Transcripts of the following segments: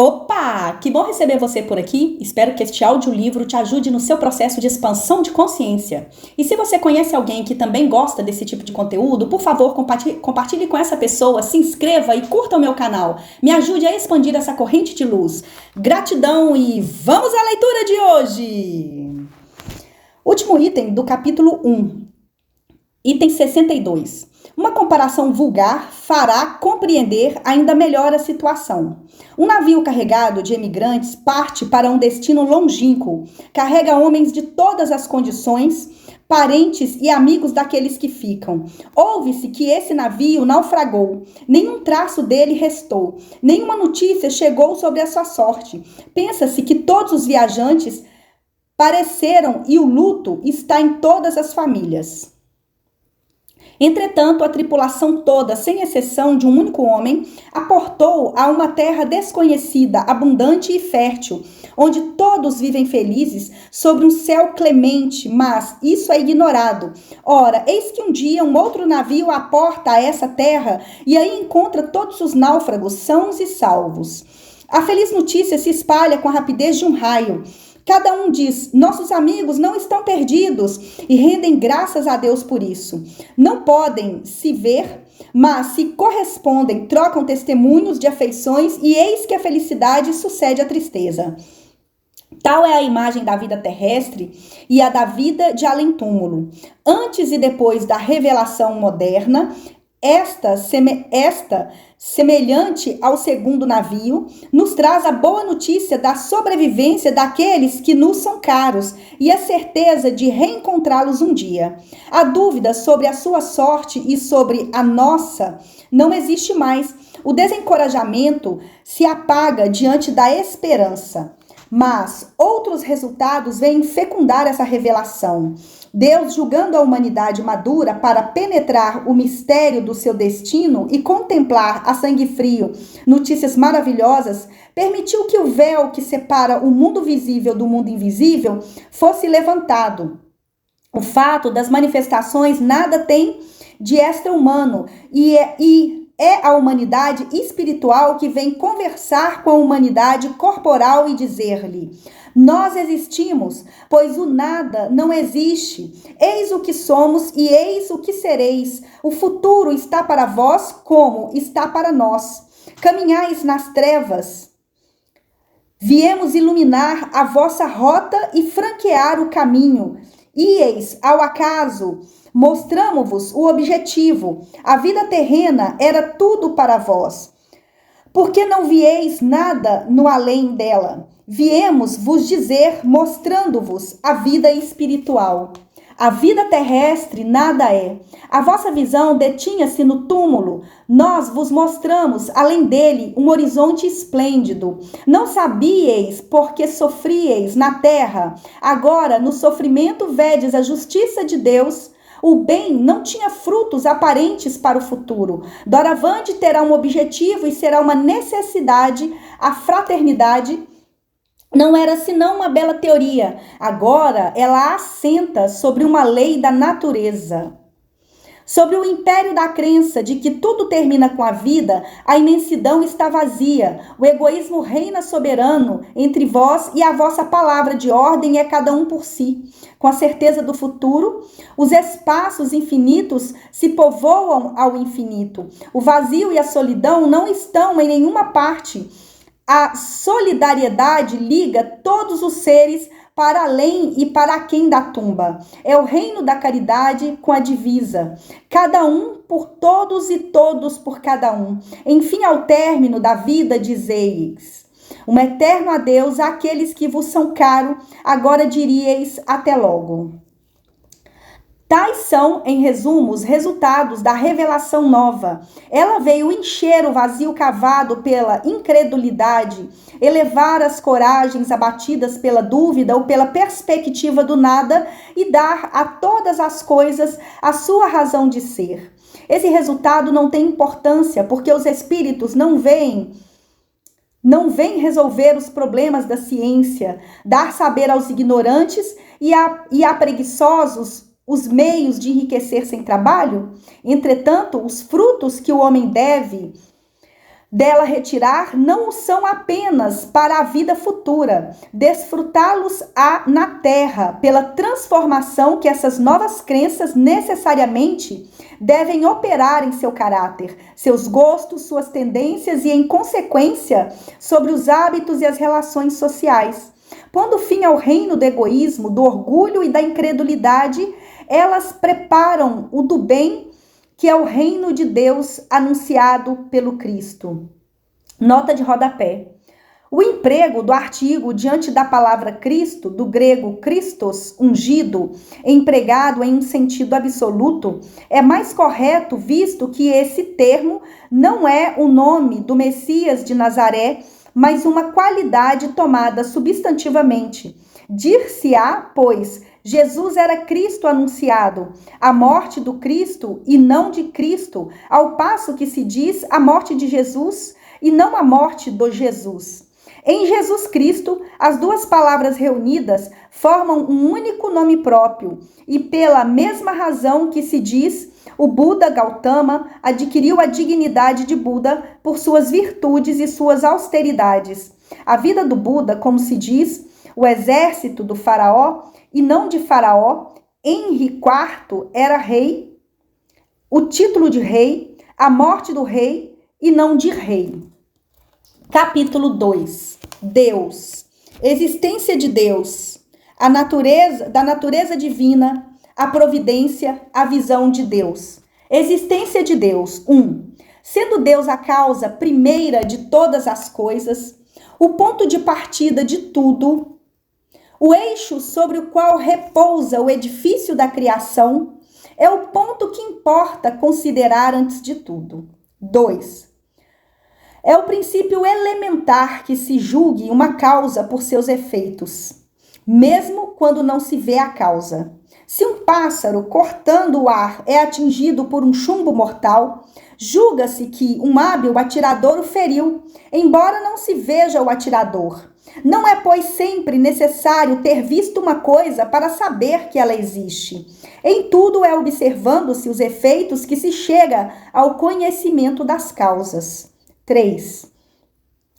Opa! Que bom receber você por aqui. Espero que este audiolivro te ajude no seu processo de expansão de consciência. E se você conhece alguém que também gosta desse tipo de conteúdo, por favor, compartilhe com essa pessoa, se inscreva e curta o meu canal. Me ajude a expandir essa corrente de luz. Gratidão e vamos à leitura de hoje! Último item do capítulo 1. Item 62. Uma comparação vulgar fará compreender ainda melhor a situação. Um navio carregado de emigrantes parte para um destino longínquo. Carrega homens de todas as condições, parentes e amigos daqueles que ficam. Ouve-se que esse navio naufragou. Nenhum traço dele restou. Nenhuma notícia chegou sobre a sua sorte. Pensa-se que todos os viajantes pareceram e o luto está em todas as famílias. Entretanto, a tripulação toda, sem exceção de um único homem, aportou a uma terra desconhecida, abundante e fértil, onde todos vivem felizes sobre um céu clemente, mas isso é ignorado. Ora, eis que um dia um outro navio aporta a essa terra e aí encontra todos os náufragos sãos e salvos. A feliz notícia se espalha com a rapidez de um raio. Cada um diz, nossos amigos não estão perdidos, e rendem graças a Deus por isso. Não podem se ver, mas se correspondem, trocam testemunhos de afeições, e eis que a felicidade sucede à tristeza. Tal é a imagem da vida terrestre e a da vida de além-túmulo. Antes e depois da revelação moderna, esta, semelhante ao segundo navio, nos traz a boa notícia da sobrevivência daqueles que nos são caros e a certeza de reencontrá-los um dia. A dúvida sobre a sua sorte e sobre a nossa não existe mais. O desencorajamento se apaga diante da esperança. Mas outros resultados vêm fecundar essa revelação. Deus, julgando a humanidade madura para penetrar o mistério do seu destino e contemplar a sangue frio notícias maravilhosas, permitiu que o véu que separa o mundo visível do mundo invisível fosse levantado. O fato das manifestações nada tem de extra-humano e é a humanidade espiritual que vem conversar com a humanidade corporal e dizer-lhe: nós existimos, pois o nada não existe. Eis o que somos e eis o que sereis. O futuro está para vós como está para nós. Caminhais nas trevas. Viemos iluminar a vossa rota e franquear o caminho. Ieis ao acaso, mostramo-vos o objetivo. A vida terrena era tudo para vós. Porque não vieis nada no além dela? Viemos vos dizer, mostrando-vos a vida espiritual. A vida terrestre nada é. A vossa visão detinha-se no túmulo. Nós vos mostramos, além dele, um horizonte esplêndido. Não sabíeis porque sofríeis na terra. Agora, no sofrimento, vedes a justiça de Deus. O bem não tinha frutos aparentes para o futuro. Doravante terá um objetivo e será uma necessidade. A fraternidade não era senão uma bela teoria. Agora ela assenta sobre uma lei da natureza. Sobre o império da crença de que tudo termina com a vida, a imensidão está vazia. O egoísmo reina soberano entre vós e a vossa palavra de ordem é cada um por si. Com a certeza do futuro, os espaços infinitos se povoam ao infinito. O vazio e a solidão não estão em nenhuma parte. A solidariedade liga todos os seres para além e para aquém da tumba. É o reino da caridade com a divisa. Cada um por todos e todos por cada um. Enfim, ao término da vida, dizeis: um eterno adeus àqueles que vos são caro, agora diríeis até logo. Tais são, em resumo, os resultados da revelação nova. Ela veio encher o vazio cavado pela incredulidade, elevar as coragens abatidas pela dúvida ou pela perspectiva do nada e dar a todas as coisas a sua razão de ser. Esse resultado não tem importância, porque os espíritos não vêm resolver os problemas da ciência, dar saber aos ignorantes e a preguiçosos os meios de enriquecer sem trabalho. Entretanto, os frutos que o homem deve dela retirar não o são apenas para a vida futura, desfrutá-los na terra, pela transformação que essas novas crenças necessariamente devem operar em seu caráter, seus gostos, suas tendências e, em consequência, sobre os hábitos e as relações sociais. Pondo fim ao reino do egoísmo, do orgulho e da incredulidade, elas preparam o do bem, que é o reino de Deus anunciado pelo Cristo. Nota de rodapé. O emprego do artigo diante da palavra Cristo, do grego Christos, ungido, empregado em um sentido absoluto, é mais correto, visto que esse termo não é o nome do Messias de Nazaré, mas uma qualidade tomada substantivamente. Dir-se-á, pois, Jesus era Cristo anunciado, a morte do Cristo e não de Cristo, ao passo que se diz a morte de Jesus e não a morte do Jesus. Em Jesus Cristo, as duas palavras reunidas formam um único nome próprio, e pela mesma razão que se diz, o Buda Gautama adquiriu a dignidade de Buda por suas virtudes e suas austeridades. A vida do Buda, como se diz, o exército do faraó, e não de faraó, Henri IV era rei, o título de rei, a morte do rei e não de rei. Capítulo 2. Deus. Existência de Deus. A natureza, da natureza divina, a providência, a visão de Deus. Existência de Deus. 1. Sendo Deus a causa primeira de todas as coisas, o ponto de partida de tudo, o eixo sobre o qual repousa o edifício da criação, é o ponto que importa considerar antes de tudo. 2. É o princípio elementar que se julgue uma causa por seus efeitos, mesmo quando não se vê a causa. Se um pássaro cortando o ar é atingido por um chumbo mortal, julga-se que um hábil atirador o feriu, embora não se veja o atirador. Não é, pois, sempre necessário ter visto uma coisa para saber que ela existe. Em tudo é observando-se os efeitos que se chega ao conhecimento das causas. 3.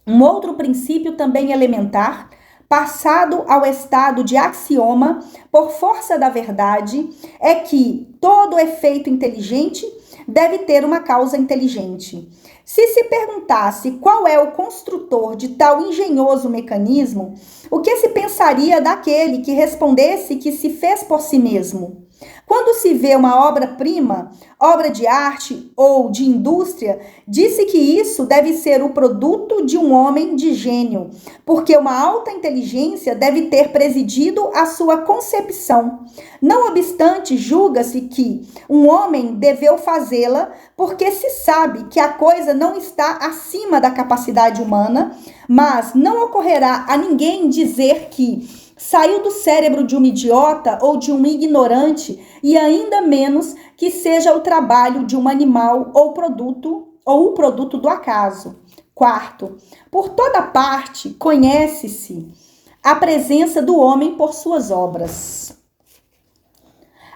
Um outro princípio também elementar, passado ao estado de axioma por força da verdade, é que todo efeito inteligente deve ter uma causa inteligente. Se se perguntasse qual é o construtor de tal engenhoso mecanismo, o que se pensaria daquele que respondesse que se fez por si mesmo? Quando se vê uma obra-prima, obra de arte ou de indústria, disse que isso deve ser o produto de um homem de gênio, porque uma alta inteligência deve ter presidido a sua concepção. Não obstante, julga-se que um homem deveu fazê-la, porque se sabe que a coisa não está acima da capacidade humana, mas não ocorrerá a ninguém dizer que saiu do cérebro de um idiota ou de um ignorante, e ainda menos que seja o trabalho de um animal ou o produto do acaso. 4. Por toda parte conhece-se a presença do homem por suas obras.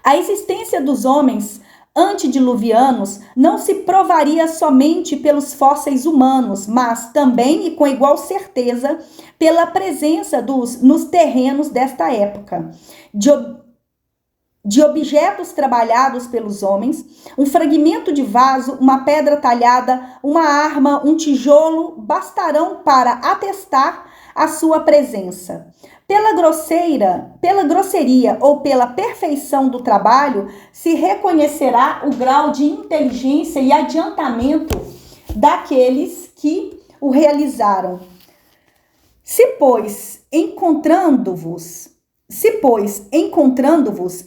A existência dos homens antediluvianos não se provaria somente pelos fósseis humanos, mas também e com igual certeza pela presença nos terrenos desta época, de objetos trabalhados pelos homens, um fragmento de vaso, uma pedra talhada, uma arma, um tijolo, bastarão para atestar a sua presença. Pela grosseria ou pela perfeição do trabalho, se reconhecerá o grau de inteligência e adiantamento daqueles que o realizaram. Se, pois, encontrando-vos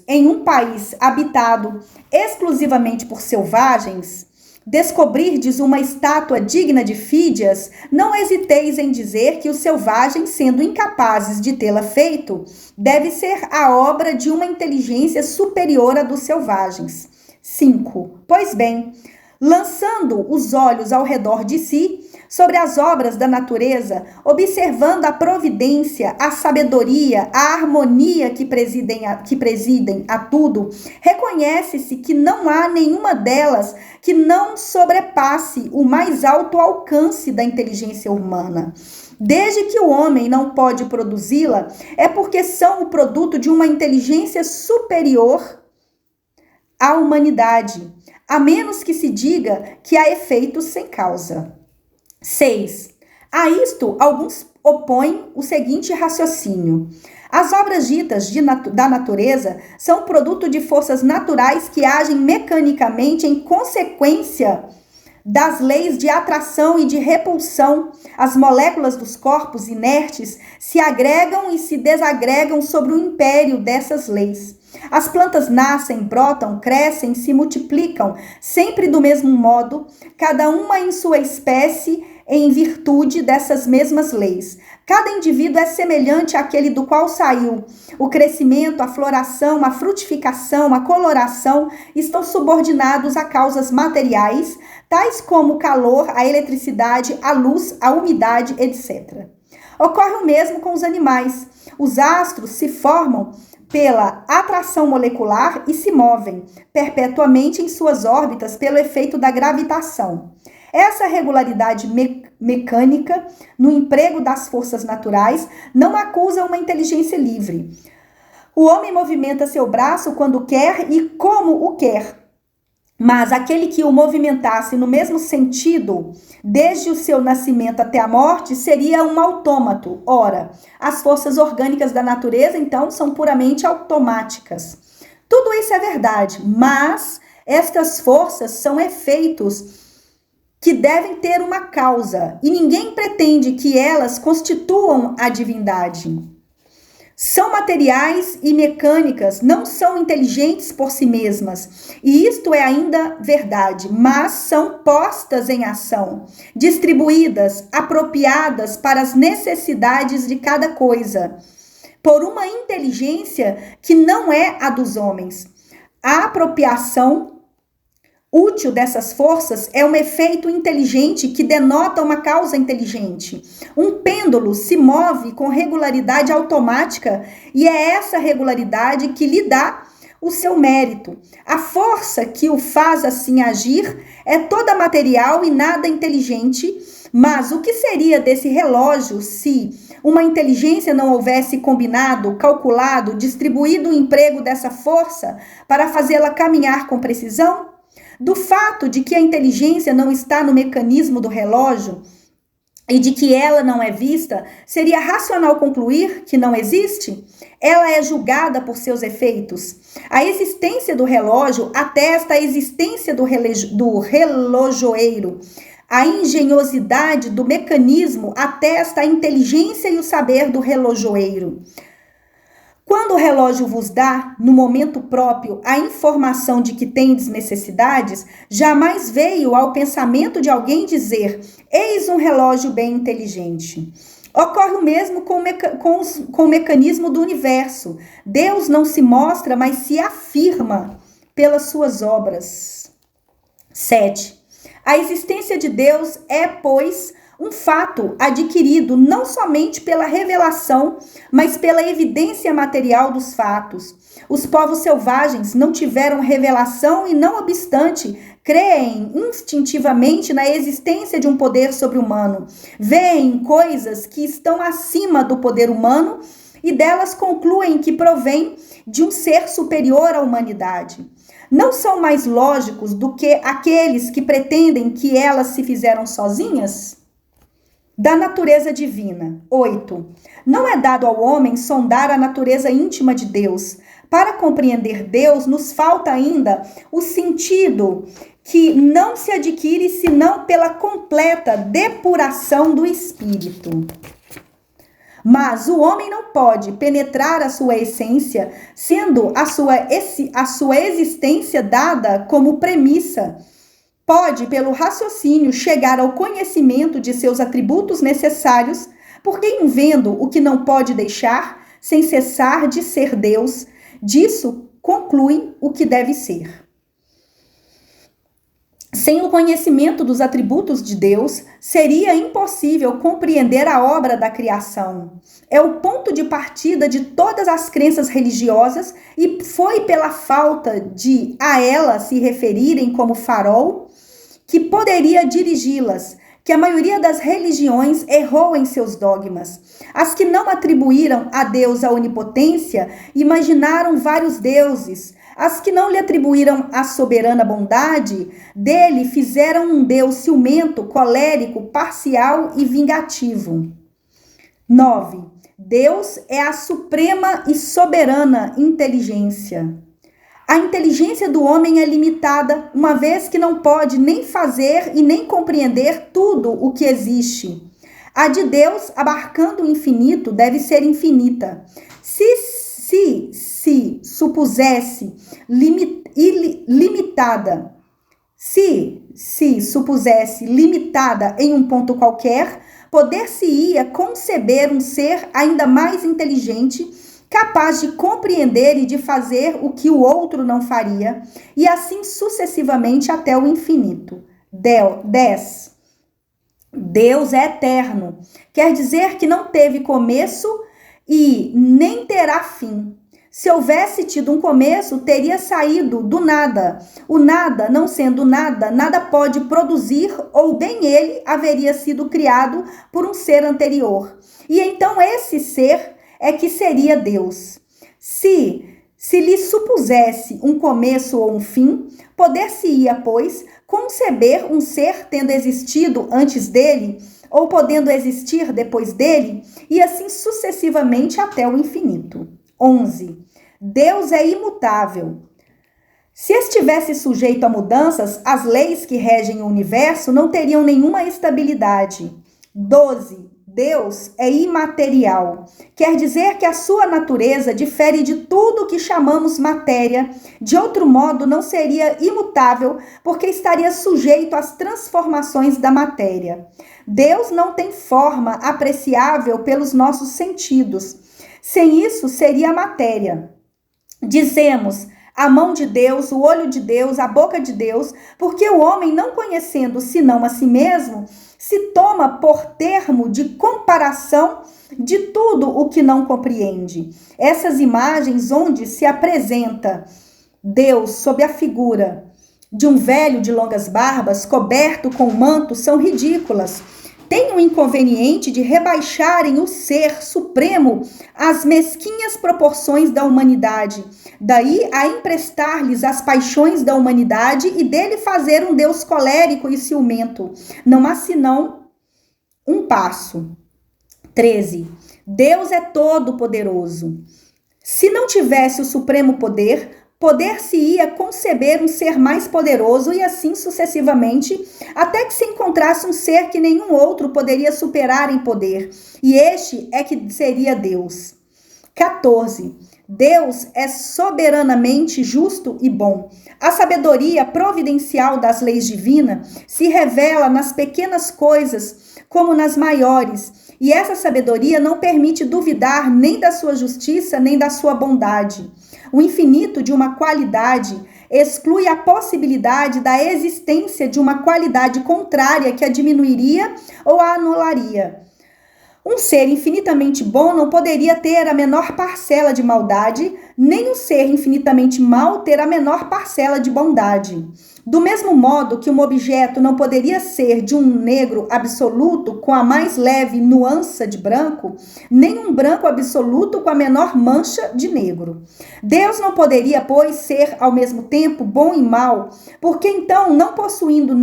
em um país habitado exclusivamente por selvagens, descobrirdes uma estátua digna de Fídias, não hesiteis em dizer que os selvagens, sendo incapazes de tê-la feito, deve ser a obra de uma inteligência superior à dos selvagens. 5. Pois bem, lançando os olhos ao redor de si, sobre as obras da natureza, observando a providência, a sabedoria, a harmonia que presidem a tudo, reconhece-se que não há nenhuma delas que não sobrepasse o mais alto alcance da inteligência humana. Desde que o homem não pode produzi-la, é porque são o produto de uma inteligência superior à humanidade, a menos que se diga que há efeitos sem causa. 6. A isto, alguns opõem o seguinte raciocínio. As obras ditas da natureza são produto de forças naturais que agem mecanicamente em consequência das leis de atração e de repulsão. As moléculas dos corpos inertes se agregam e se desagregam sobre o império dessas leis. As plantas nascem, brotam, crescem, se multiplicam, sempre do mesmo modo, cada uma em sua espécie, em virtude dessas mesmas leis. Cada indivíduo é semelhante àquele do qual saiu. O crescimento, a floração, a frutificação, a coloração estão subordinados a causas materiais, tais como o calor, a eletricidade, a luz, a umidade, etc. Ocorre o mesmo com os animais. Os astros se formam pela atração molecular e se movem perpetuamente em suas órbitas pelo efeito da gravitação. Essa regularidade mecânica no emprego das forças naturais não acusa uma inteligência livre. O homem movimenta seu braço quando quer e como o quer. Mas aquele que o movimentasse no mesmo sentido, desde o seu nascimento até a morte, seria um autômato. Ora, as forças orgânicas da natureza, então, são puramente automáticas. Tudo isso é verdade, mas estas forças são efeitos que devem ter uma causa, e ninguém pretende que elas constituam a divindade. São materiais e mecânicas, não são inteligentes por si mesmas, e isto é ainda verdade, mas são postas em ação, distribuídas, apropriadas para as necessidades de cada coisa, por uma inteligência que não é a dos homens. A apropriação útil dessas forças é um efeito inteligente que denota uma causa inteligente. Um pêndulo se move com regularidade automática e é essa regularidade que lhe dá o seu mérito. A força que o faz assim agir é toda material e nada inteligente, mas o que seria desse relógio se uma inteligência não houvesse combinado, calculado, distribuído o emprego dessa força para fazê-la caminhar com precisão? Do fato de que a inteligência não está no mecanismo do relógio e de que ela não é vista, seria racional concluir que não existe? Ela é julgada por seus efeitos. A existência do relógio atesta a existência do relojoeiro. A engenhosidade do mecanismo atesta a inteligência e o saber do relojoeiro. Quando o relógio vos dá, no momento próprio, a informação de que tendes necessidades, jamais veio ao pensamento de alguém dizer: eis um relógio bem inteligente. Ocorre o mesmo com o mecanismo do universo. Deus não se mostra, mas se afirma pelas suas obras. 7. A existência de Deus é, pois, um fato adquirido não somente pela revelação, mas pela evidência material dos fatos. Os povos selvagens não tiveram revelação e, não obstante, creem instintivamente na existência de um poder sobre-humano. Veem coisas que estão acima do poder humano e delas concluem que provém de um ser superior à humanidade. Não são mais lógicos do que aqueles que pretendem que elas se fizeram sozinhas? Da natureza divina. 8. Não é dado ao homem sondar a natureza íntima de Deus. Para compreender Deus, nos falta ainda o sentido que não se adquire senão pela completa depuração do espírito. Mas o homem não pode penetrar a sua essência, sendo a sua existência dada como premissa. Pode, pelo raciocínio, chegar ao conhecimento de seus atributos necessários, porque em vendo o que não pode deixar, sem cessar de ser Deus, disso conclui o que deve ser. Sem o conhecimento dos atributos de Deus, seria impossível compreender a obra da criação. É o ponto de partida de todas as crenças religiosas e foi pela falta de a elas se referirem como farol que poderia dirigi-las, que a maioria das religiões errou em seus dogmas. As que não atribuíram a Deus a onipotência imaginaram vários deuses. As que não lhe atribuíram a soberana bondade, dele fizeram um Deus ciumento, colérico, parcial e vingativo. 9. Deus é a suprema e soberana inteligência. A inteligência do homem é limitada, uma vez que não pode nem fazer e nem compreender tudo o que existe. A de Deus, abarcando o infinito, deve ser infinita. Se supusesse limitada, se supusesse limitada em um ponto qualquer, poder-se-ia conceber um ser ainda mais inteligente, capaz de compreender e de fazer o que o outro não faria, e assim sucessivamente até o infinito. 10. Deus é eterno, quer dizer que não teve começo e nem terá fim. Se houvesse tido um começo, teria saído do nada. O nada, não sendo nada, nada pode produzir, ou bem ele haveria sido criado por um ser anterior. E então esse ser é que seria Deus. Se lhe supusesse um começo ou um fim, poder-se-ia, pois, conceber um ser tendo existido antes dele, ou podendo existir depois dele, e assim sucessivamente até o infinito. 11. Deus é imutável. Se estivesse sujeito a mudanças, as leis que regem o universo não teriam nenhuma estabilidade. 12. Deus é imaterial. Quer dizer que a sua natureza difere de tudo o que chamamos matéria. De outro modo, não seria imutável, porque estaria sujeito às transformações da matéria. Deus não tem forma apreciável pelos nossos sentidos. Sem isso, seria a matéria. Dizemos a mão de Deus, o olho de Deus, a boca de Deus, porque o homem, não conhecendo senão a si mesmo, se toma por termo de comparação de tudo o que não compreende. Essas imagens onde se apresenta Deus sob a figura de um velho de longas barbas, coberto com manto, são ridículas. Tem o inconveniente de rebaixarem o ser supremo às mesquinhas proporções da humanidade. Daí a emprestar-lhes as paixões da humanidade e dele fazer um Deus colérico e ciumento. Não há senão um passo. 13. Deus é todo-poderoso. Se não tivesse o supremo poder, poder-se-ia conceber um ser mais poderoso e assim sucessivamente, até que se encontrasse um ser que nenhum outro poderia superar em poder. E este é que seria Deus. 14. Deus é soberanamente justo e bom. A sabedoria providencial das leis divinas se revela nas pequenas coisas como nas maiores, e essa sabedoria não permite duvidar nem da sua justiça nem da sua bondade. O infinito de uma qualidade exclui a possibilidade da existência de uma qualidade contrária que a diminuiria ou a anularia. Um ser infinitamente bom não poderia ter a menor parcela de maldade, nem um ser infinitamente mau ter a menor parcela de bondade. Do mesmo modo que um objeto não poderia ser de um negro absoluto com a mais leve nuance de branco, nem um branco absoluto com a menor mancha de negro. Deus não poderia, pois, ser ao mesmo tempo bom e mau, porque então, não possuindo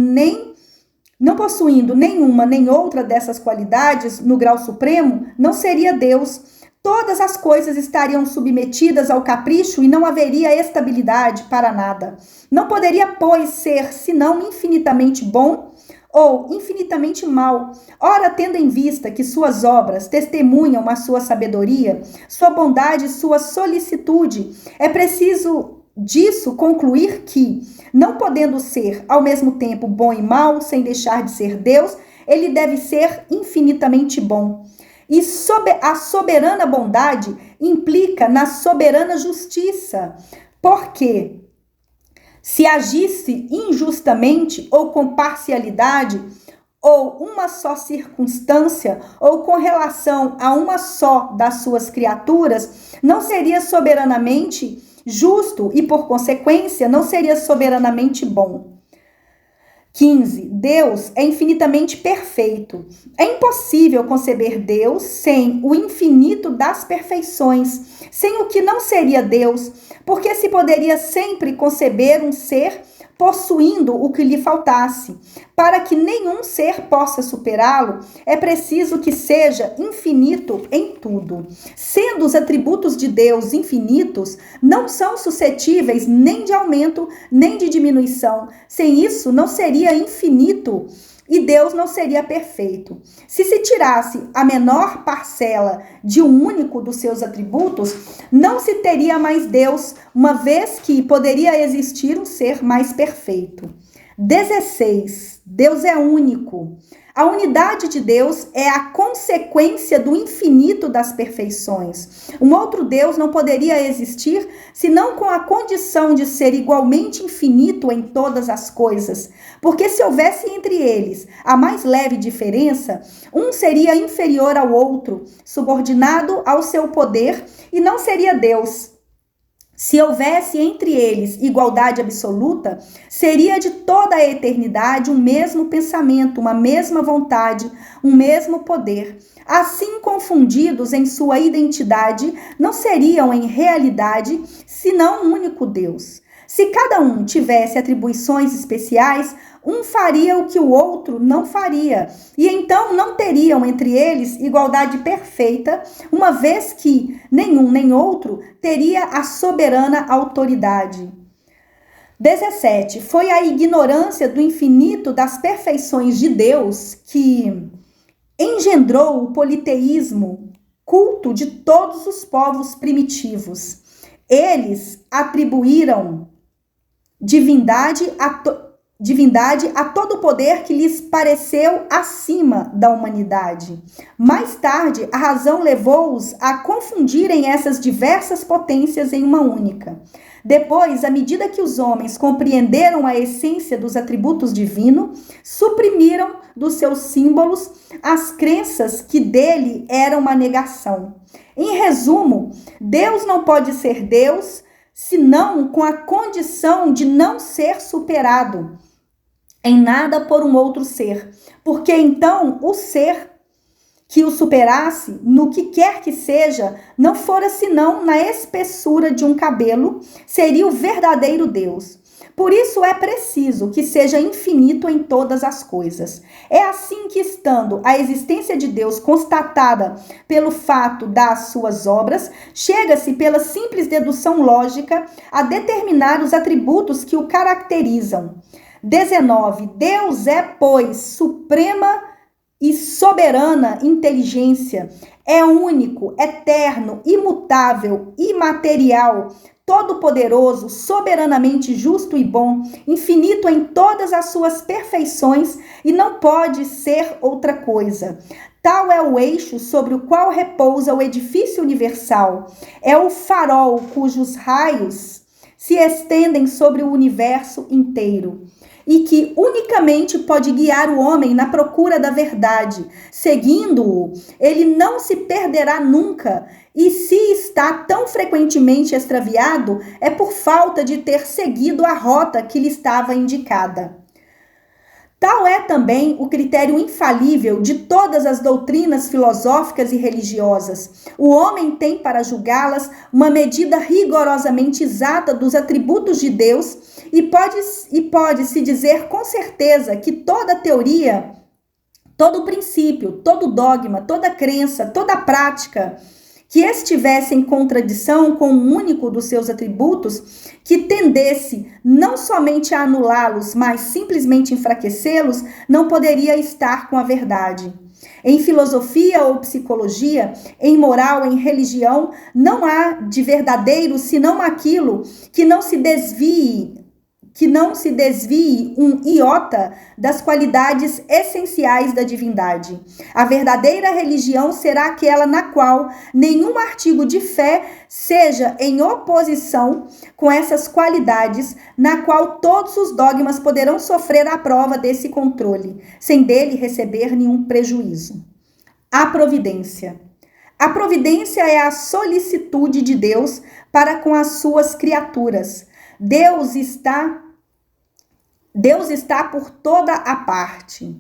nenhuma nem outra dessas qualidades no grau supremo, não seria Deus. Todas as coisas estariam submetidas ao capricho e não haveria estabilidade para nada. Não poderia, pois, ser senão infinitamente bom ou infinitamente mau. Ora, tendo em vista que suas obras testemunham a sua sabedoria, sua bondade e sua solicitude, é preciso disso concluir que, não podendo ser ao mesmo tempo bom e mau, sem deixar de ser Deus, ele deve ser infinitamente bom. E a soberana bondade implica na soberana justiça, porque se agisse injustamente ou com parcialidade, ou uma só circunstância, ou com relação a uma só das suas criaturas, não seria soberanamente justo e, por consequência, não seria soberanamente bom. 15. Deus é infinitamente perfeito. É impossível conceber Deus sem o infinito das perfeições, sem o que não seria Deus, porque se poderia sempre conceber um ser possuindo o que lhe faltasse. Para que nenhum ser possa superá-lo, é preciso que seja infinito em tudo. Sendo os atributos de Deus infinitos, não são suscetíveis nem de aumento, nem de diminuição. Sem isso, não seria infinito e Deus não seria perfeito. Se tirasse a menor parcela de um único dos seus atributos, não se teria mais Deus, uma vez que poderia existir um ser mais perfeito. 16. Deus é único. A unidade de Deus é a consequência do infinito das perfeições. Um outro Deus não poderia existir senão com a condição de ser igualmente infinito em todas as coisas. Porque se houvesse entre eles a mais leve diferença, um seria inferior ao outro, subordinado ao seu poder, e não seria Deus. Se houvesse entre eles igualdade absoluta, seria de toda a eternidade um mesmo pensamento, uma mesma vontade, um mesmo poder. Assim, confundidos em sua identidade, não seriam em realidade senão um único Deus. Se cada um tivesse atribuições especiais, um faria o que o outro não faria, e então não teriam entre eles igualdade perfeita, uma vez que nenhum nem outro teria a soberana autoridade. 17. Foi a ignorância do infinito das perfeições de Deus que engendrou o politeísmo, culto de todos os povos primitivos. Eles atribuíram divindade a todo poder que lhes pareceu acima da humanidade. Mais tarde, a razão levou-os a confundirem essas diversas potências em uma única. Depois, à medida que os homens compreenderam a essência dos atributos divinos, suprimiram dos seus símbolos as crenças que dele eram uma negação. Em resumo, Deus não pode ser Deus senão com a condição de não ser superado em nada por um outro ser, porque então o ser que o superasse, no que quer que seja, não fora senão na espessura de um cabelo, seria o verdadeiro Deus. Por isso é preciso que seja infinito em todas as coisas. É assim que, estando a existência de Deus constatada pelo fato das suas obras, chega-se pela simples dedução lógica a determinar os atributos que o caracterizam. 19. Deus é, pois, suprema e soberana inteligência. É único, eterno, imutável, imaterial, todo-poderoso, soberanamente justo e bom, infinito em todas as suas perfeições e não pode ser outra coisa. Tal é o eixo sobre o qual repousa o edifício universal. É o farol cujos raios se estendem sobre o universo inteiro e que unicamente pode guiar o homem na procura da verdade. Seguindo-o, ele não se perderá nunca, e se está tão frequentemente extraviado, é por falta de ter seguido a rota que lhe estava indicada. Tal é também o critério infalível de todas as doutrinas filosóficas e religiosas. O homem tem para julgá-las uma medida rigorosamente exata dos atributos de Deus e pode-se dizer com certeza que toda teoria, todo princípio, todo dogma, toda crença, toda prática que estivesse em contradição com um único dos seus atributos, que tendesse não somente a anulá-los, mas simplesmente enfraquecê-los, não poderia estar com a verdade. Em filosofia ou psicologia, em moral, em religião, não há de verdadeiro senão aquilo que não se desvie se desvie um iota das qualidades essenciais da divindade. A verdadeira religião será aquela na qual nenhum artigo de fé seja em oposição com essas qualidades, na qual todos os dogmas poderão sofrer a prova desse controle, sem dele receber nenhum prejuízo. A providência. A providência é a solicitude de Deus para com as suas criaturas. Deus está por toda a parte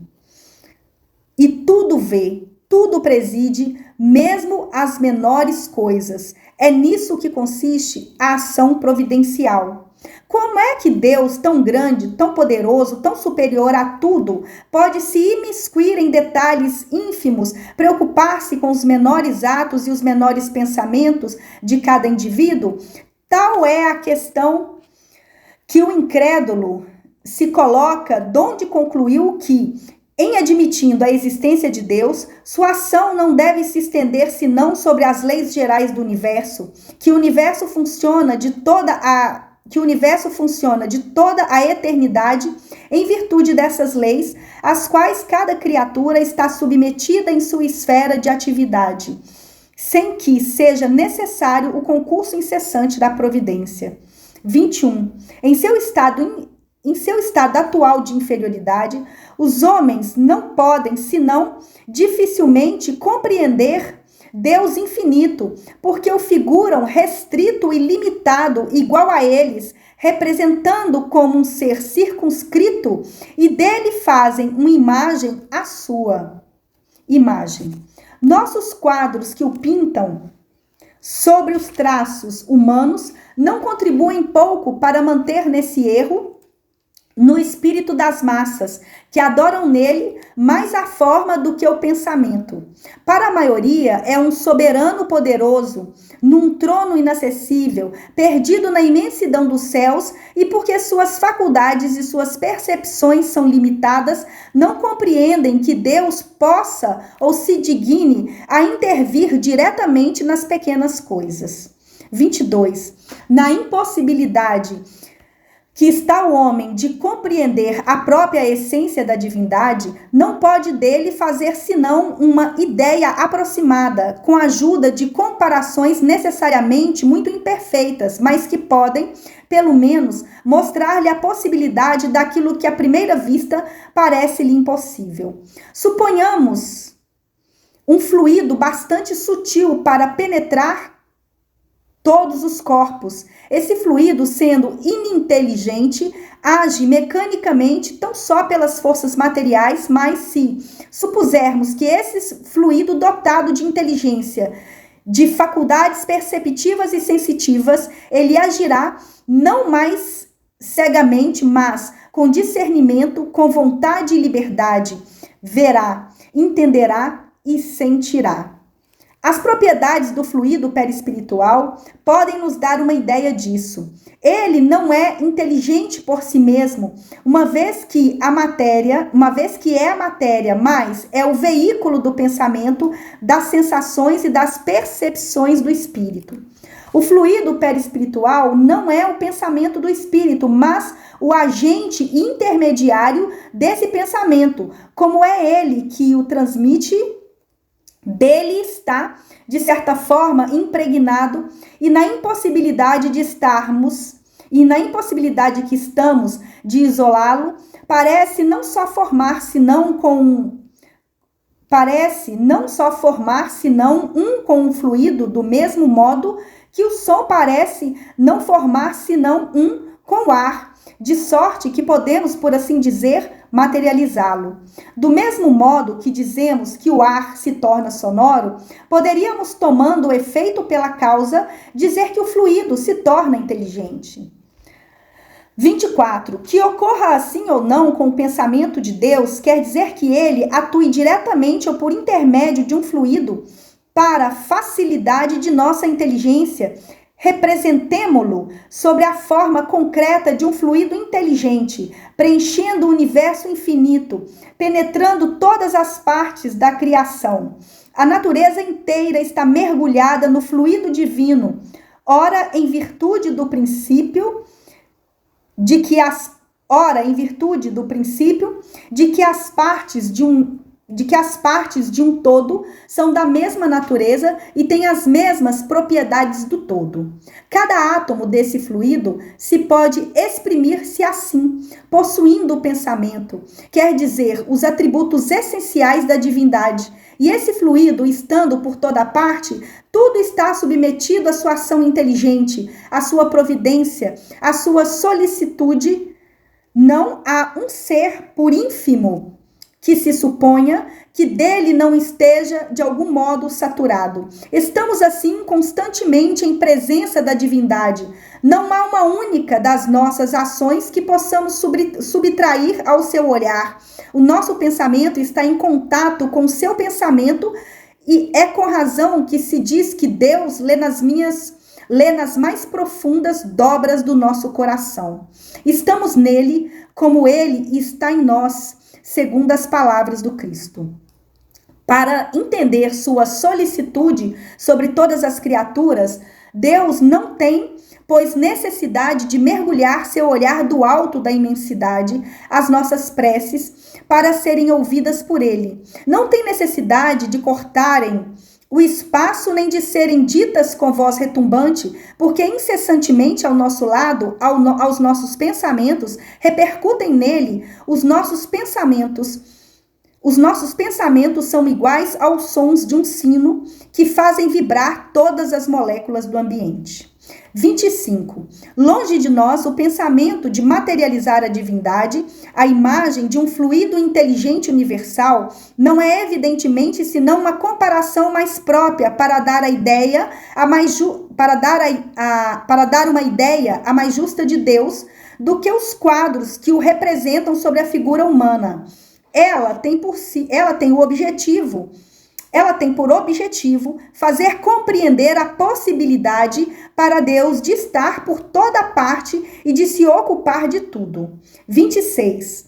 e tudo vê, tudo preside, mesmo as menores coisas. É nisso que consiste a ação providencial. Como é que Deus, tão grande, tão poderoso, tão superior a tudo, pode se imiscuir em detalhes ínfimos, preocupar-se com os menores atos e os menores pensamentos de cada indivíduo? Tal é a questão que o incrédulo se coloca, donde concluiu que, em admitindo a existência de Deus, sua ação não deve se estender senão sobre as leis gerais do universo, que o universo funciona de toda a eternidade em virtude dessas leis, às quais cada criatura está submetida em sua esfera de atividade, sem que seja necessário o concurso incessante da providência. 21. Em seu estado atual de inferioridade, os homens não podem, senão dificilmente, compreender Deus infinito, porque o figuram restrito e limitado, igual a eles, representando como um ser circunscrito, e dele fazem uma imagem à sua imagem. Nossos quadros que o pintam sobre os traços humanos não contribuem pouco para manter nesse erro no espírito das massas, que adoram nele mais a forma do que o pensamento. Para a maioria, é um soberano poderoso, num trono inacessível, perdido na imensidão dos céus, e porque suas faculdades e suas percepções são limitadas, não compreendem que Deus possa ou se digne a intervir diretamente nas pequenas coisas. 22. Na impossibilidade que está o homem de compreender a própria essência da divindade, não pode dele fazer senão uma ideia aproximada, com a ajuda de comparações necessariamente muito imperfeitas, mas que podem, pelo menos, mostrar-lhe a possibilidade daquilo que à primeira vista parece-lhe impossível. Suponhamos um fluido bastante sutil para penetrar todos os corpos. Esse fluido, sendo ininteligente, age mecanicamente tão só pelas forças materiais, mas se supusermos que esse fluido dotado de inteligência, de faculdades perceptivas e sensitivas, ele agirá não mais cegamente, mas com discernimento, com vontade e liberdade, verá, entenderá e sentirá. As propriedades do fluido perispiritual podem nos dar uma ideia disso. Ele não é inteligente por si mesmo, uma vez que é a matéria, mas é o veículo do pensamento, das sensações e das percepções do espírito. O fluido perispiritual não é o pensamento do espírito, mas o agente intermediário desse pensamento. Como é ele que o transmite, dele está, de certa forma, impregnado, e na impossibilidade que estamos de isolá-lo, parece não só formar senão um com o fluido, do mesmo modo que o som parece não formar senão um com o ar, de sorte que podemos, por assim dizer, materializá-lo. Do mesmo modo que dizemos que o ar se torna sonoro, poderíamos, tomando o efeito pela causa, dizer que o fluido se torna inteligente. 24. Que ocorra assim ou não com o pensamento de Deus, quer dizer que ele atue diretamente ou por intermédio de um fluido para a facilidade de nossa inteligência. Representemo-lo sobre a forma concreta de um fluido inteligente, preenchendo o universo infinito, penetrando todas as partes da criação. A natureza inteira está mergulhada no fluido divino, ora em virtude do princípio de que ora, em virtude do princípio de que as partes de um todo são da mesma natureza e têm as mesmas propriedades do todo. Cada átomo desse fluido se pode exprimir-se assim, possuindo o pensamento, quer dizer, os atributos essenciais da divindade. E esse fluido, estando por toda parte, tudo está submetido à sua ação inteligente, à sua providência, à sua solicitude. Não há um ser, por ínfimo que se suponha, que dele não esteja de algum modo saturado. Estamos assim constantemente em presença da divindade. Não há uma única das nossas ações que possamos subtrair ao seu olhar. O nosso pensamento está em contato com o seu pensamento e é com razão que se diz que Deus lê nas mais profundas dobras do nosso coração. Estamos nele como ele está em nós, segundo as palavras do Cristo. Para entender sua solicitude sobre todas as criaturas, Deus não tem, pois, necessidade de mergulhar seu olhar do alto da imensidade às nossas preces para serem ouvidas por ele. Não tem necessidade de cortarem o espaço nem de serem ditas com voz retumbante, porque incessantemente ao nosso lado, aos nossos pensamentos, repercutem nele os nossos pensamentos. Os nossos pensamentos são iguais aos sons de um sino que fazem vibrar todas as moléculas do ambiente. 25. Longe de nós o pensamento de materializar a divindade, a imagem de um fluido inteligente universal, não é evidentemente senão uma comparação mais própria para dar uma ideia a mais justa de Deus do que os quadros que o representam sobre a figura humana. Ela tem por objetivo fazer compreender a possibilidade para Deus de estar por toda parte e de se ocupar de tudo. 26.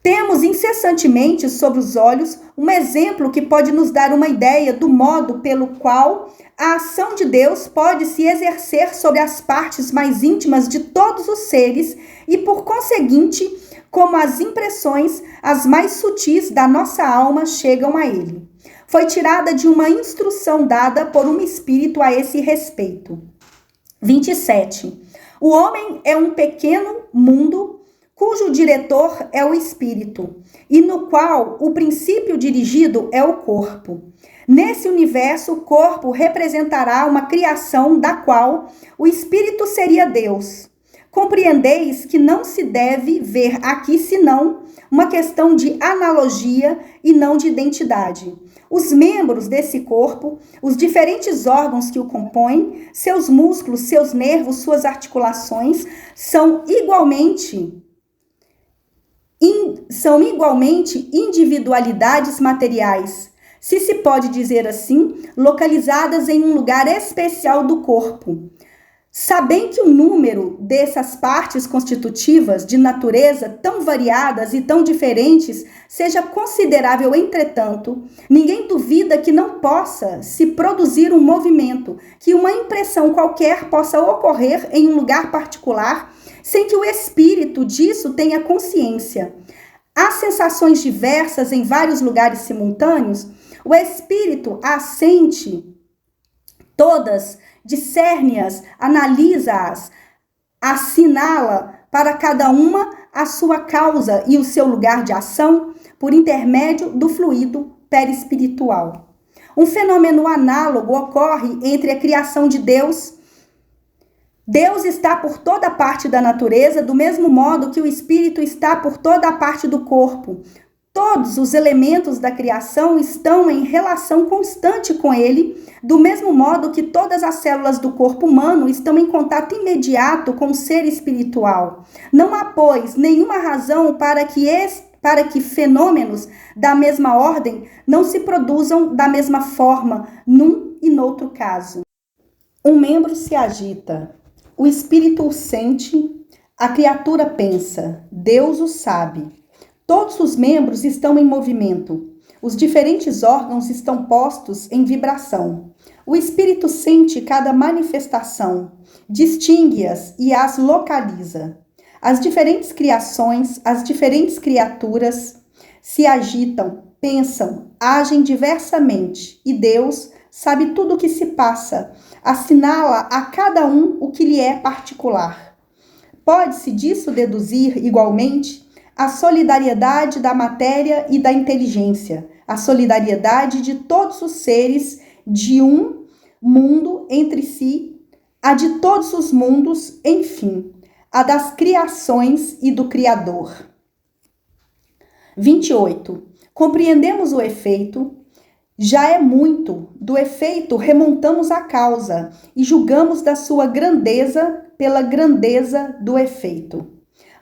Temos incessantemente sobre os olhos um exemplo que pode nos dar uma ideia do modo pelo qual a ação de Deus pode se exercer sobre as partes mais íntimas de todos os seres e, por conseguinte, como as impressões as mais sutis da nossa alma chegam a ele. Foi tirada de uma instrução dada por um espírito a esse respeito. 27. O homem é um pequeno mundo cujo diretor é o espírito, e no qual o princípio dirigido é o corpo. Nesse universo, o corpo representará uma criação da qual o espírito seria Deus. Compreendeis que não se deve ver aqui senão uma questão de analogia e não de identidade. Os membros desse corpo, os diferentes órgãos que o compõem, seus músculos, seus nervos, suas articulações, são igualmente individualidades materiais, se pode dizer assim, localizadas em um lugar especial do corpo. Sabem que o número dessas partes constitutivas de natureza tão variadas e tão diferentes seja considerável, entretanto, ninguém duvida que não possa se produzir um movimento, que uma impressão qualquer possa ocorrer em um lugar particular, sem que o espírito disso tenha consciência. Há sensações diversas em vários lugares simultâneos, o espírito as sente todas, discerne-as, analisa-as, assinala para cada uma a sua causa e o seu lugar de ação por intermédio do fluido perispiritual. Um fenômeno análogo ocorre entre a criação de Deus. Deus está por toda parte da natureza, do mesmo modo que o espírito está por toda parte do corpo. Todos os elementos da criação estão em relação constante com ele, do mesmo modo que todas as células do corpo humano estão em contato imediato com o ser espiritual. Não há, pois, nenhuma razão para que fenômenos da mesma ordem não se produzam da mesma forma, num e noutro caso. Um membro se agita, o espírito o sente, a criatura pensa, Deus o sabe. Todos os membros estão em movimento. Os diferentes órgãos estão postos em vibração. O espírito sente cada manifestação, distingue-as e as localiza. As diferentes criações, as diferentes criaturas se agitam, pensam, agem diversamente e Deus sabe tudo o que se passa, assinala a cada um o que lhe é particular. Pode-se disso deduzir, igualmente, a solidariedade da matéria e da inteligência, a solidariedade de todos os seres de um mundo entre si, a de todos os mundos, enfim, a das criações e do Criador. 28. Compreendemos o efeito. Já é muito. Do efeito remontamos a causa e julgamos da sua grandeza pela grandeza do efeito.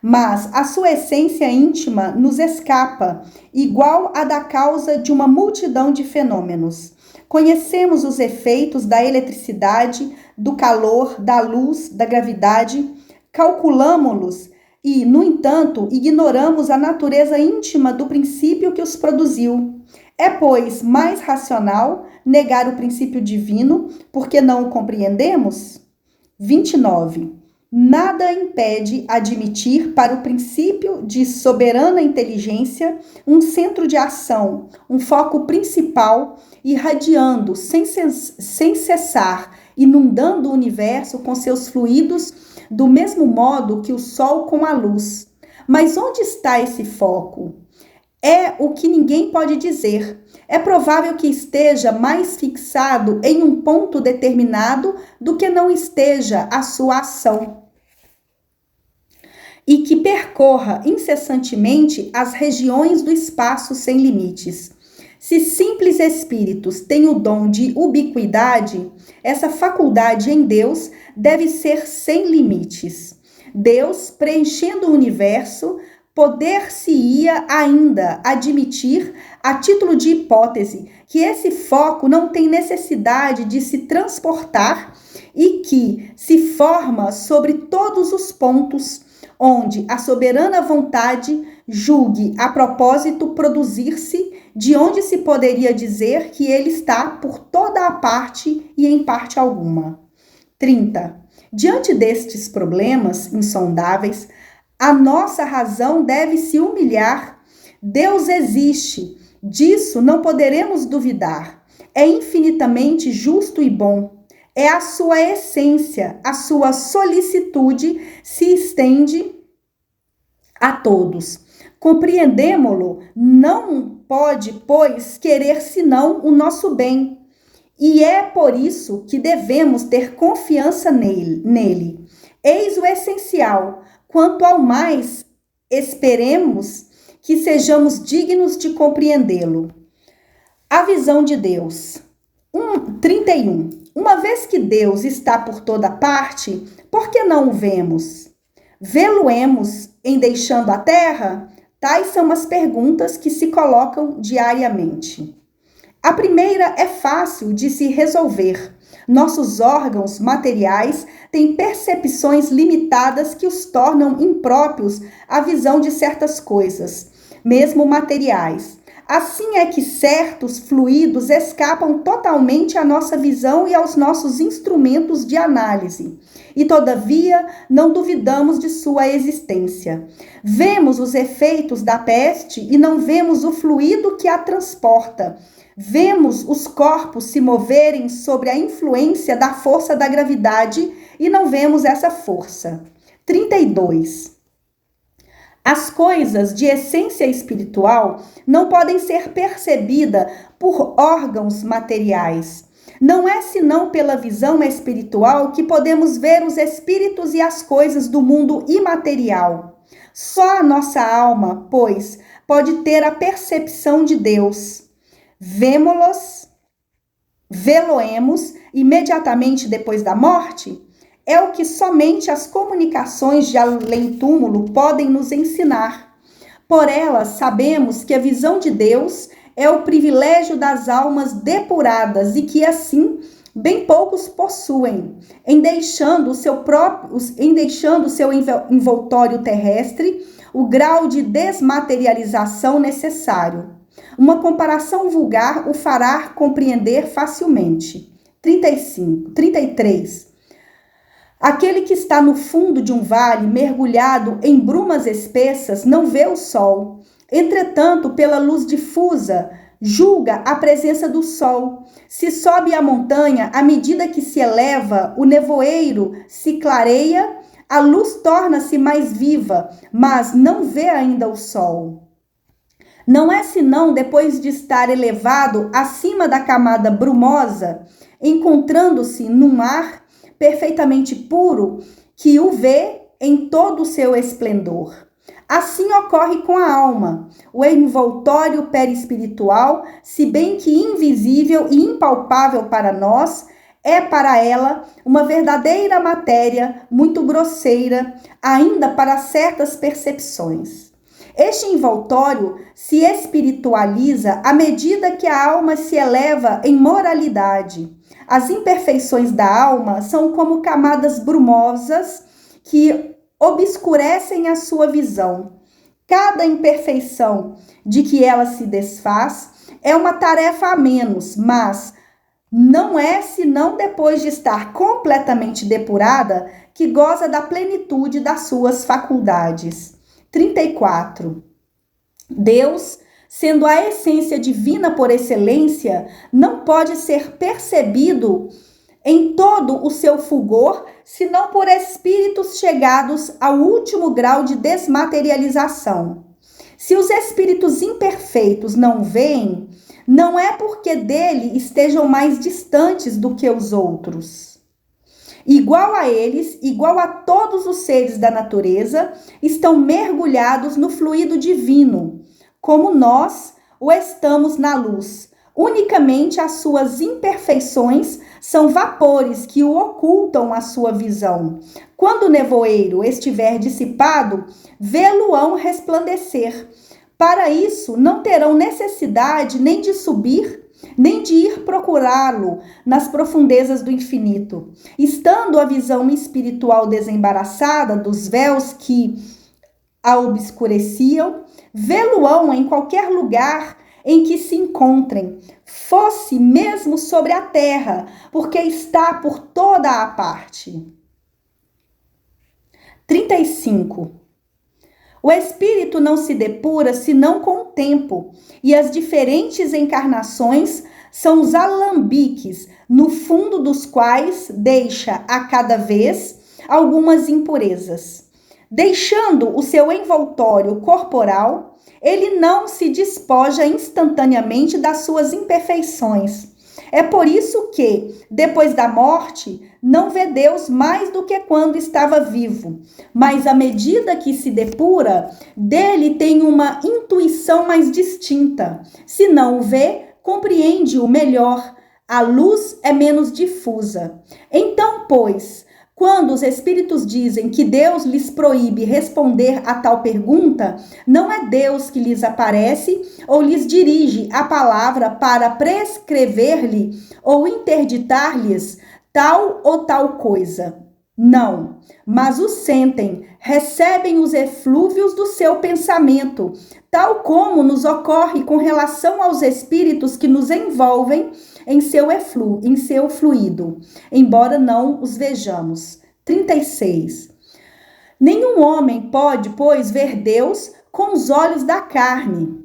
Mas a sua essência íntima nos escapa, igual à da causa de uma multidão de fenômenos. Conhecemos os efeitos da eletricidade, do calor, da luz, da gravidade, calculamo-los e, no entanto, ignoramos a natureza íntima do princípio que os produziu. É, pois, mais racional negar o princípio divino, porque não o compreendemos? 29. Nada impede admitir para o princípio de soberana inteligência um centro de ação, um foco principal, irradiando sem cessar, inundando o universo com seus fluidos, do mesmo modo que o sol com a luz. Mas onde está esse foco? É o que ninguém pode dizer. É provável que esteja mais fixado em um ponto determinado do que não esteja a sua ação, e que percorra incessantemente as regiões do espaço sem limites. Se simples espíritos têm o dom de ubiquidade, essa faculdade em Deus deve ser sem limites. Deus, preenchendo o universo, poder-se-ia ainda admitir, a título de hipótese, que esse foco não tem necessidade de se transportar e que se forma sobre todos os pontos onde a soberana vontade julgue a propósito produzir-se, de onde se poderia dizer que ele está por toda a parte e em parte alguma. 30. Diante destes problemas insondáveis, a nossa razão deve se humilhar. Deus existe, disso não poderemos duvidar. É infinitamente justo e bom. É a sua essência, a sua solicitude se estende a todos. Compreendemo-lo não pode, pois, querer senão o nosso bem. E é por isso que devemos ter confiança nele. Eis o essencial. Quanto ao mais, esperemos que sejamos dignos de compreendê-lo. A visão de Deus. 31. Uma vez que Deus está por toda parte, por que não o vemos? Vê-lo-emos em deixando a terra? Tais são as perguntas que se colocam diariamente. A primeira é fácil de se resolver. Nossos órgãos materiais têm percepções limitadas que os tornam impróprios à visão de certas coisas, mesmo materiais. Assim é que certos fluidos escapam totalmente à nossa visão e aos nossos instrumentos de análise. E, todavia, não duvidamos de sua existência. Vemos os efeitos da peste e não vemos o fluido que a transporta. Vemos os corpos se moverem sob a influência da força da gravidade e não vemos essa força. 32. As coisas de essência espiritual não podem ser percebidas por órgãos materiais. Não é senão pela visão espiritual que podemos ver os espíritos e as coisas do mundo imaterial. Só a nossa alma, pois, pode ter a percepção de Deus. Vê-lo-emos imediatamente depois da morte? É o que somente as comunicações de além-túmulo podem nos ensinar. Por elas, sabemos que a visão de Deus é o privilégio das almas depuradas e que, assim, bem poucos possuem, em deixando o seu envoltório terrestre o grau de desmaterialização necessário. Uma comparação vulgar o fará compreender facilmente. 33. Aquele que está no fundo de um vale, mergulhado em brumas espessas, não vê o sol. Entretanto, pela luz difusa, julga a presença do sol. Se sobe a montanha, à medida que se eleva, o nevoeiro se clareia, a luz torna-se mais viva, mas não vê ainda o sol. Não é senão depois de estar elevado acima da camada brumosa, encontrando-se num ar perfeitamente puro, que o vê em todo o seu esplendor. Assim ocorre com a alma. O envoltório perispiritual, se bem que invisível e impalpável para nós, é para ela uma verdadeira matéria muito grosseira, ainda para certas percepções. Este envoltório se espiritualiza à medida que a alma se eleva em moralidade. As imperfeições da alma são como camadas brumosas que obscurecem a sua visão. Cada imperfeição de que ela se desfaz é uma tarefa a menos, mas não é senão depois de estar completamente depurada que goza da plenitude das suas faculdades. 34. Deus, sendo a essência divina por excelência, não pode ser percebido em todo o seu fulgor, senão por espíritos chegados ao último grau de desmaterialização. Se os espíritos imperfeitos não veem, não é porque dele estejam mais distantes do que os outros. Igual a eles, igual a todos os seres da natureza, estão mergulhados no fluido divino, como nós o estamos na luz. Unicamente as suas imperfeições são vapores que o ocultam à sua visão. Quando o nevoeiro estiver dissipado, vê-lo-ão resplandecer. Para isso, não terão necessidade nem de subir, nem de ir procurá-lo nas profundezas do infinito. Estando a visão espiritual desembaraçada dos véus que a obscureciam, vê-lo-ão em qualquer lugar em que se encontrem, fosse mesmo sobre a terra, porque está por toda a parte. 35. O espírito não se depura senão com o tempo, e as diferentes encarnações são os alambiques, no fundo dos quais deixa a cada vez algumas impurezas. Deixando o seu envoltório corporal, ele não se despoja instantaneamente das suas imperfeições. É por isso que, depois da morte, não vê Deus mais do que quando estava vivo. Mas à medida que se depura, dele tem uma intuição mais distinta. Se não o vê, compreende-o melhor. A luz é menos difusa. Então, pois, quando os espíritos dizem que Deus lhes proíbe responder a tal pergunta, não é Deus que lhes aparece ou lhes dirige a palavra para prescrever-lhe ou interditar-lhes tal ou tal coisa. Não, mas o sentem, recebem os eflúvios do seu pensamento, tal como nos ocorre com relação aos espíritos que nos envolvem em seu fluido, embora não os vejamos. 36. Nenhum homem pode, pois, ver Deus com os olhos da carne.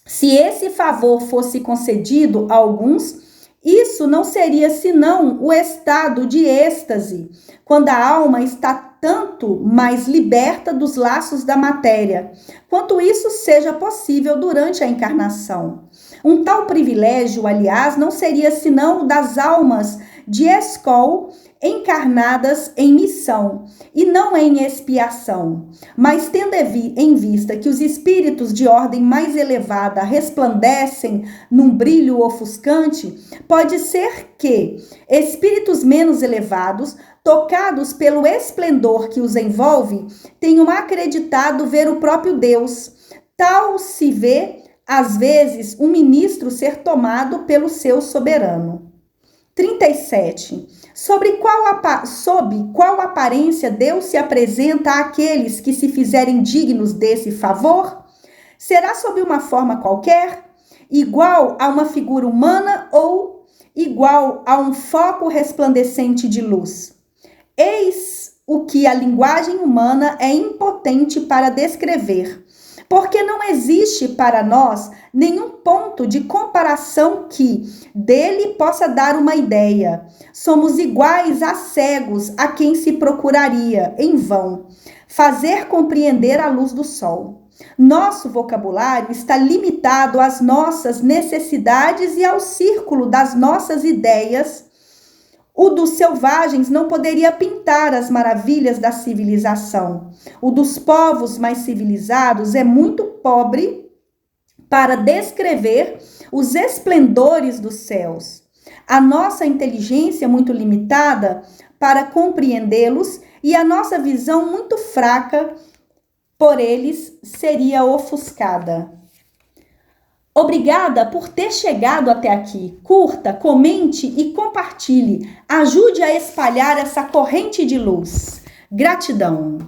Se esse favor fosse concedido a alguns, isso não seria senão o estado de êxtase, quando a alma está tanto mais liberta dos laços da matéria, quanto isso seja possível durante a encarnação. Um tal privilégio, aliás, não seria senão o das almas de escol encarnadas em missão e não em expiação. Mas tendo em vista que os espíritos de ordem mais elevada resplandecem num brilho ofuscante, pode ser que espíritos menos elevados, tocados pelo esplendor que os envolve, tenham acreditado ver o próprio Deus. Tal se vê, às vezes, um ministro ser tomado pelo seu soberano. 37. Sob qual aparência Deus se apresenta àqueles que se fizerem dignos desse favor? Será sob uma forma qualquer, igual a uma figura humana ou igual a um foco resplandecente de luz? Eis o que a linguagem humana é impotente para descrever, porque não existe para nós nenhum ponto de comparação que dele possa dar uma ideia. Somos iguais a cegos a quem se procuraria, em vão, fazer compreender a luz do sol. Nosso vocabulário está limitado às nossas necessidades e ao círculo das nossas ideias. O dos selvagens não poderia pintar as maravilhas da civilização. O dos povos mais civilizados é muito pobre para descrever os esplendores dos céus. A nossa inteligência é muito limitada para compreendê-los e a nossa visão muito fraca por eles seria ofuscada. Obrigada por ter chegado até aqui. Curta, comente e compartilhe. Ajude a espalhar essa corrente de luz. Gratidão.